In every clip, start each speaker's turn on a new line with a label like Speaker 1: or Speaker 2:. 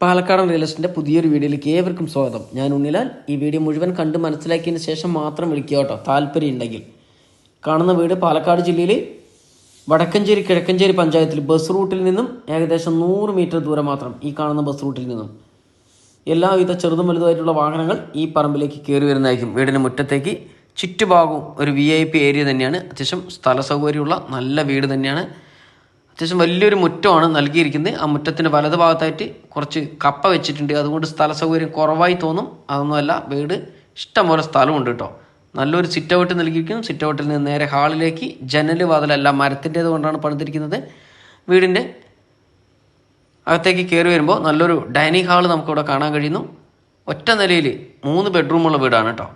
Speaker 1: പാലക്കാടൻ റിയൽ എസ്റ്റേറ്റിൻ്റെ പുതിയൊരു വീഡിയോയിലേക്ക് ഏവർക്കും സ്വാഗതം. ഞാൻ ഉണ്ണിലാൽ. ഈ വീഡിയോ മുഴുവൻ കണ്ട് മനസ്സിലാക്കിയതിന് ശേഷം മാത്രം വിളിക്കുക കേട്ടോ, താല്പര്യം ഉണ്ടെങ്കിൽ. കാണുന്ന വീട് പാലക്കാട് ജില്ലയിൽ വടക്കഞ്ചേരി കിഴക്കഞ്ചേരി പഞ്ചായത്തിൽ ബസ് റൂട്ടിൽ നിന്നും ഏകദേശം 100 മീറ്റർ ദൂരം മാത്രം. ഈ കാണുന്ന ബസ് റൂട്ടിൽ നിന്നും എല്ലാവിധ ചെറുതും വലുതുമായിട്ടുള്ള വാഹനങ്ങൾ ഈ പറമ്പിലേക്ക് കയറി വരുന്നതായിരിക്കും. വീടിന് മുറ്റത്തേക്ക് ചുറ്റുഭാഗവും ഒരു VIP ഏരിയ തന്നെയാണ്. അത്യാവശ്യം സ്ഥല സൗകര്യമുള്ള നല്ല വീട് തന്നെയാണ്. അത്യാവശ്യം വലിയൊരു മുറ്റമാണ് നൽകിയിരിക്കുന്നത്. ആ മുറ്റത്തിൻ്റെ വലത് ഭാഗത്തായിട്ട് കുറച്ച് കപ്പ വെച്ചിട്ടുണ്ട്. അതുകൊണ്ട് സ്ഥല സൗകര്യം കുറവായി തോന്നും. അതൊന്നുമല്ല, വീട് ഇഷ്ടംപോലെ സ്ഥലമുണ്ട് കേട്ടോ. നല്ലൊരു സിറ്റ് ഔട്ട് നൽകിയിരിക്കുന്നു. സിറ്റ് ഔട്ടിൽ നിന്ന് നേരെ ഹാളിലേക്ക് ജനൽ വാതിലെല്ലാം മരത്തിൻ്റേത് കൊണ്ടാണ് പണിതിരിക്കുന്നത്. വീടിൻ്റെ അകത്തേക്ക് കയറി വരുമ്പോൾ നല്ലൊരു ഡൈനിങ് ഹാൾ നമുക്കിവിടെ കാണാൻ കഴിയുന്നു. ഒറ്റ നിലയിൽ 3 ബെഡ്റൂമുള്ള വീടാണ് കേട്ടോ.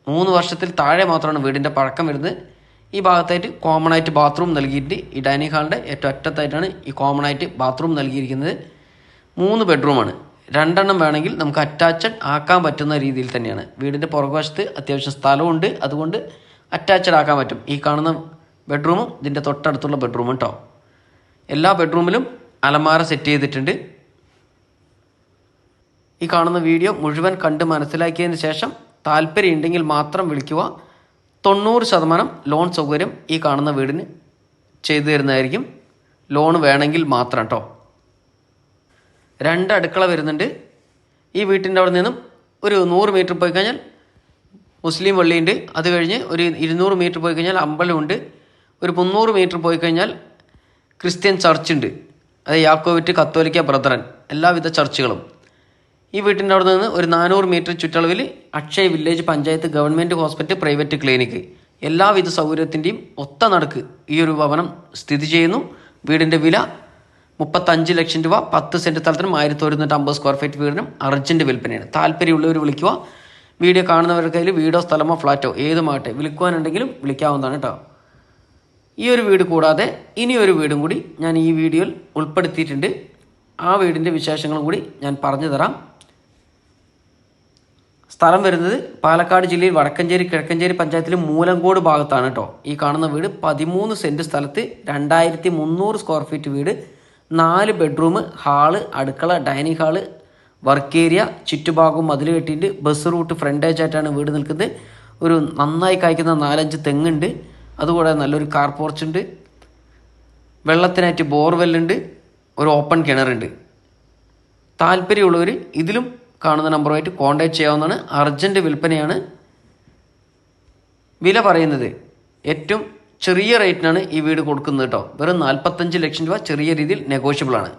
Speaker 1: 3 വർഷത്തിൽ താഴെ മാത്രമാണ് വീടിൻ്റെ പഴക്കം വരുന്നത്. ഈ ഭാഗത്തായിട്ട് കോമൺ ആയിട്ട് ബാത്റൂം നൽകിയിട്ട് ഈ ഡൈനിങ് ഹാളിൻ്റെ ഏറ്റവും അറ്റത്തായിട്ടാണ് ഈ കോമൺ ആയിട്ട് ബാത്റൂം നൽകിയിരിക്കുന്നത്. 3 ബെഡ്റൂമാണ്. 2 വേണമെങ്കിൽ നമുക്ക് അറ്റാച്ച്ഡ് ആക്കാൻ പറ്റുന്ന രീതിയിൽ തന്നെയാണ്. വീടിൻ്റെ പുറകുവശത്ത് അത്യാവശ്യം സ്ഥലമുണ്ട്, അതുകൊണ്ട് അറ്റാച്ച്ഡ് ആക്കാൻ പറ്റും. ഈ കാണുന്ന ബെഡ്റൂമും ഇതിൻ്റെ തൊട്ടടുത്തുള്ള ബെഡ്റൂമും കേട്ടോ. എല്ലാ ബെഡ്റൂമിലും അലമാര സെറ്റ് ചെയ്തിട്ടുണ്ട്. ഈ കാണുന്ന വീഡിയോ മുഴുവൻ കണ്ട് മനസ്സിലാക്കിയതിന് ശേഷം താല്പര്യം ഉണ്ടെങ്കിൽ മാത്രം വിളിക്കുക. 90% ലോൺ സൗകര്യം ഈ കാണുന്ന വീടിന് ചെയ്തു തരുന്നതായിരിക്കും. ലോൺ വേണമെങ്കിൽ മാത്രം കേട്ടോ. 2 അടുക്കള വരുന്നുണ്ട്. ഈ വീട്ടിൻ്റെ അവിടെ നിന്നും ഒരു 100 മീറ്റർ പോയി കഴിഞ്ഞാൽ മുസ്ലിം പള്ളിയുണ്ട്. അത് കഴിഞ്ഞ് ഒരു 200 മീറ്റർ പോയി കഴിഞ്ഞാൽ അമ്പലമുണ്ട്. ഒരു 300 മീറ്റർ പോയി കഴിഞ്ഞാൽ ക്രിസ്ത്യൻ ചർച്ചുണ്ട്. അത് യാക്കോവിറ്റ് കത്തോലിക്ക ബ്രദറൻ എല്ലാവിധ ചർച്ചുകളും. ഈ വീട്ടിൻ്റെ അവിടെ നിന്ന് ഒരു 400 മീറ്റർ ചുറ്റളവിൽ Akshay village panchayat government hospital private clinic എല്ലാവിധ സൗകര്യത്തിൻ്റെയും ഒത്ത നടുക്ക് ഈ ഒരു ഭവനം സ്ഥിതി ചെയ്യുന്നു. വീടിൻ്റെ വില 35 ലക്ഷം രൂപ. 10 സെൻറ്റ് സ്ഥലത്തിനും 1150 സ്ക്വയർ ഫീറ്റ് വീടിനും അർജൻറ്റ് വിൽപ്പനയാണ്. താല്പര്യമുള്ളവർ വിളിക്കുക. വീഡിയോ കാണുന്നവരുടെ കയ്യിൽ വീടോ സ്ഥലമോ ഫ്ലാറ്റോ ഏതുമാകട്ടെ വിളിക്കുവാനുണ്ടെങ്കിലും വിളിക്കാവുന്നതാണ് കേട്ടോ. ഈ ഒരു വീട് കൂടാതെ ഇനിയൊരു വീടും കൂടി ഞാൻ ഈ വീഡിയോയിൽ ഉൾപ്പെടുത്തിയിട്ടുണ്ട്. ആ വീടിൻ്റെ വിശേഷങ്ങളും കൂടി ഞാൻ പറഞ്ഞു തരാം. സ്ഥലം വരുന്നത് പാലക്കാട് ജില്ലയിൽ വടക്കഞ്ചേരി കിഴക്കഞ്ചേരി പഞ്ചായത്തിലെ മൂലങ്കോട് ഭാഗത്താണ് കേട്ടോ. ഈ കാണുന്ന വീട് 13 സെൻറ്റ് സ്ഥലത്ത് 2300 സ്ക്വയർ ഫീറ്റ് വീട്. 4 ബെഡ്റൂം, ഹാള്, അടുക്കള, ഡൈനിങ് ഹാള്, വർക്ക് ഏരിയ, ചുറ്റുഭാഗവും മതിൽ കെട്ടിയിട്ട് ബസ് റൂട്ട് ഫ്രണ്ടേജ് ആയിട്ടാണ് വീട് നിൽക്കുന്നത്. ഒരു നന്നായി കായ്ക്കുന്ന 4-5 തെങ്ങുണ്ട്. അതുകൂടാതെ നല്ലൊരു കാർ പോർച്ചുണ്ട്. വെള്ളത്തിനായിട്ട് ബോർവെല്ലുണ്ട്. ഒരു ഓപ്പൺ കിണറുണ്ട്. താല്പര്യമുള്ളവർ ഇതിലും കാണുന്ന നമ്പറുമായിട്ട് കോൺടാക്ട് ചെയ്യാവുന്നതാണ്. അർജൻറ്റ് വിൽപ്പനയാണ്. വില പറയുന്നത് ഏറ്റവും ചെറിയ റേറ്റിനാണ് ഈ വീട് കൊടുക്കുന്നത് കേട്ടോ. വെറും 45 ലക്ഷം രൂപ ചെറിയ രീതിയിൽ നെഗോഷ്യബിൾ ആണ്.